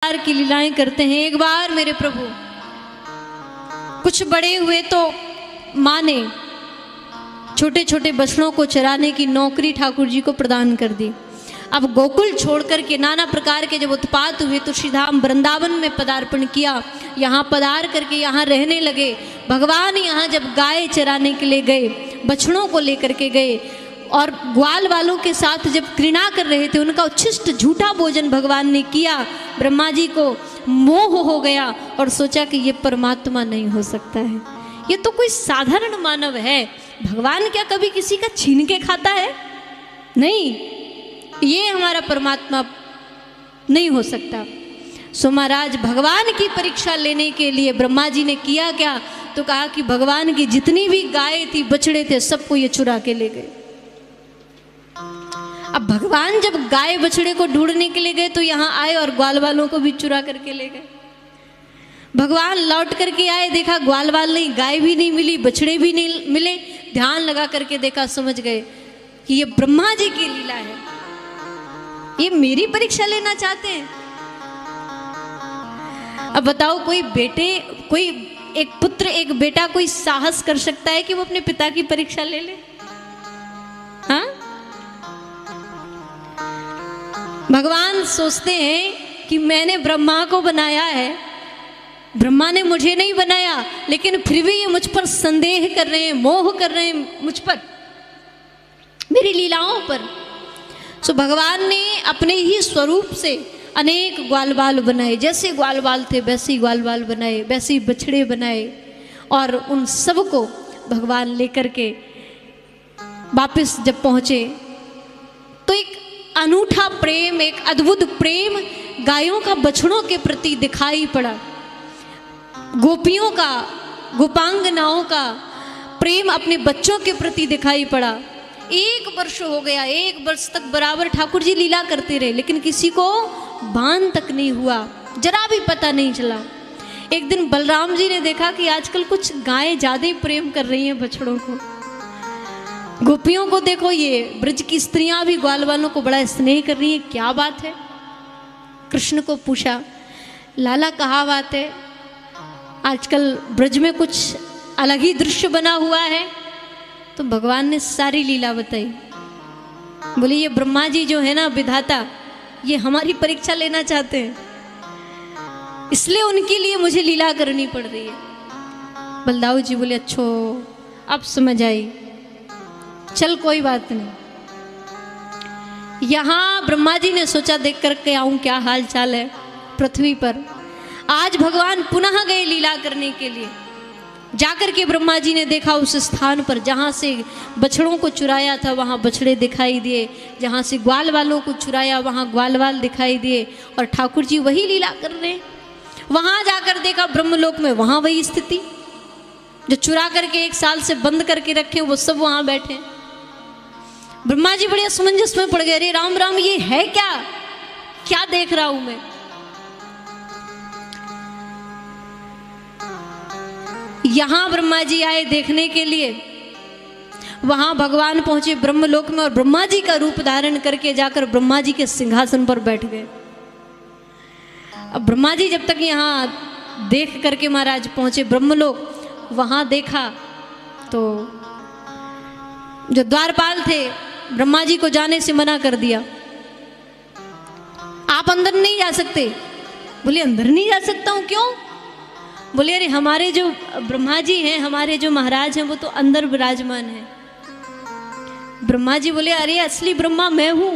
की लीलाएं करते हैं। एक बार मेरे प्रभु कुछ बड़े हुए तो माँ ने छोटे छोटे बछड़ों को चराने की नौकरी ठाकुर जी को प्रदान कर दी। अब गोकुल छोड़कर के नाना प्रकार के जब उत्पात हुए तो श्रीधाम वृंदावन में पदार्पण किया। यहाँ पधार करके यहाँ रहने लगे। भगवान यहाँ जब गाय चराने के लिए गए, बछड़ों को लेकर के गए और ग्वाल वालों के साथ जब क्रीड़ा कर रहे थे, उनका उच्छिष्ट झूठा भोजन भगवान ने किया। ब्रह्मा जी को मोह हो गया और सोचा कि ये परमात्मा नहीं हो सकता है, ये तो कोई साधारण मानव है। भगवान क्या कभी किसी का छीन के खाता है? नहीं, ये हमारा परमात्मा नहीं हो सकता। सो महाराज भगवान की परीक्षा लेने के लिए ब्रह्मा जी ने किया क्या, तो कहा कि भगवान की जितनी भी गाय थी, बछड़े थे, सबको ये चुरा के ले गए। अब भगवान जब गाय बछड़े को ढूंढने के लिए गए तो यहाँ आए और ग्वाल वालों को भी चुरा करके ले गए। भगवान लौट करके आए, देखा ग्वाल वाल नहीं, गाय भी नहीं मिली, बछड़े भी नहीं मिले। ध्यान लगा करके देखा, समझ गए कि ये ब्रह्मा जी की लीला है, ये मेरी परीक्षा लेना चाहते हैं। अब बताओ, कोई एक पुत्र एक बेटा कोई साहस कर सकता है कि वो अपने पिता की परीक्षा ले ले? हाँ, भगवान सोचते हैं कि मैंने ब्रह्मा को बनाया है, ब्रह्मा ने मुझे नहीं बनाया, लेकिन फिर भी ये मुझ पर संदेह कर रहे हैं, मोह कर रहे हैं मुझ पर, मेरी लीलाओं पर। सो भगवान ने अपने ही स्वरूप से अनेक ग्वाल बाल बनाए, जैसे ग्वाल बाल थे वैसे ही ग्वाल बाल बनाए, वैसे ही बछड़े बनाए, और उन सब को भगवान लेकर के वापस जब पहुँचे तो एक अनूठा प्रेम, एक अद्भुत प्रेम गायों का बछड़ों के प्रति दिखाई पड़ा। गोपियों का, गोपांगनाओं का प्रेम अपने बच्चों के प्रति दिखाई पड़ा। 1 वर्ष हो गया, 1 वर्ष तक बराबर ठाकुर जी लीला करते रहे, लेकिन किसी को भान तक नहीं हुआ, जरा भी पता नहीं चला। एक दिन बलराम जी ने देखा कि आजकल कुछ गायें ज्यादा ही प्रेम कर रही हैं बछड़ों को। गोपियों को देखो, ये ब्रज की स्त्रियां भी ग्वाल वालों को बड़ा स्नेह कर रही हैं, क्या बात है? कृष्ण को पूछा, लाला कहाँ बात है, आजकल ब्रज में कुछ अलग ही दृश्य बना हुआ है? तो भगवान ने सारी लीला बताई। बोले ये ब्रह्मा जी जो है ना विधाता, ये हमारी परीक्षा लेना चाहते हैं, इसलिए उनके लिए मुझे लीला करनी पड़ रही है। बलदाऊ जी बोले अच्छो, अब समझ आई, चल कोई बात नहीं। यहाँ ब्रह्मा जी ने सोचा देख करके आऊं क्या हाल चाल है पृथ्वी पर। आज भगवान पुनः गए लीला करने के लिए। जाकर के ब्रह्मा जी ने देखा उस स्थान पर जहाँ से बछड़ों को चुराया था वहाँ बछड़े दिखाई दिए, जहाँ से ग्वाल वालों को चुराया वहाँ ग्वाल वाल दिखाई दिए, और ठाकुर जी वही लीला कर रहे हैं। वहाँ जाकर देखा ब्रह्मलोक में, वहाँ वही स्थिति, जो चुरा करके 1 साल से बंद करके रखे वो सब वहाँ बैठे। ब्रह्मा जी बड़े असमंजस में पड़ गए, अरे राम राम, ये है क्या, क्या देख रहा हूं मैं? यहां ब्रह्मा जी आए देखने के लिए, वहां भगवान पहुंचे ब्रह्मलोक में और ब्रह्मा जी का रूप धारण करके जाकर ब्रह्मा जी के सिंहासन पर बैठ गए। अब ब्रह्मा जी जब तक यहां देख करके महाराज पहुंचे ब्रह्मलोक, वहां देखा तो जो द्वारपाल थे ब्रह्मा जी को जाने से मना कर दिया, आप अंदर नहीं जा सकते। बोले अंदर नहीं जा सकता हूं, क्यों? बोले अरे हमारे जो ब्रह्मा जी हैं, हमारे जो महाराज हैं, वो तो अंदर विराजमान है। ब्रह्मा जी बोले अरे असली ब्रह्मा मैं हूं,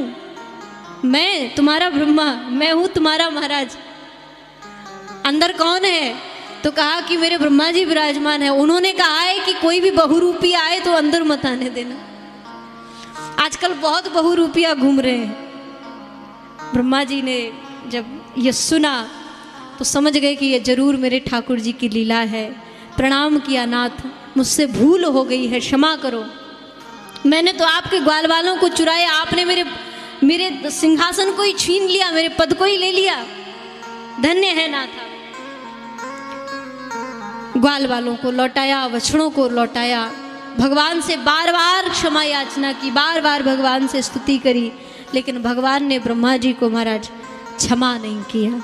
मैं तुम्हारा ब्रह्मा, मैं हूं तुम्हारा महाराज, अंदर कौन है? तो कहा कि मेरे ब्रह्मा जी विराजमान है, उन्होंने कहा है कि कोई भी बहुरूपी आए तो अंदर मत आने देना। आजकल बहुत बहुरूपिया घूम रहे हैं। ब्रह्मा जी ने जब ये सुना तो समझ गए कि ये जरूर मेरे ठाकुर जी की लीला है। प्रणाम किया, नाथ मुझसे भूल हो गई है, क्षमा करो, मैंने तो आपके ग्वाल वालों को चुराया, आपने मेरे सिंहासन को ही छीन लिया, मेरे पद को ही ले लिया, धन्य है नाथ। ग्वाल वालों को लौटाया, बछड़ों को लौटाया, भगवान से बार बार क्षमा याचना की, बार बार भगवान से स्तुति करी, लेकिन भगवान ने ब्रह्मा जी को महाराज क्षमा नहीं किया।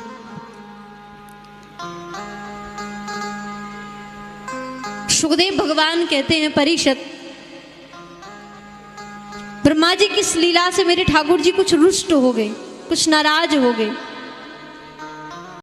सुखदेव भगवान कहते हैं परीक्षित, ब्रह्मा जी की इस लीला से मेरे ठाकुर जी कुछ रुष्ट हो गए, कुछ नाराज हो गए।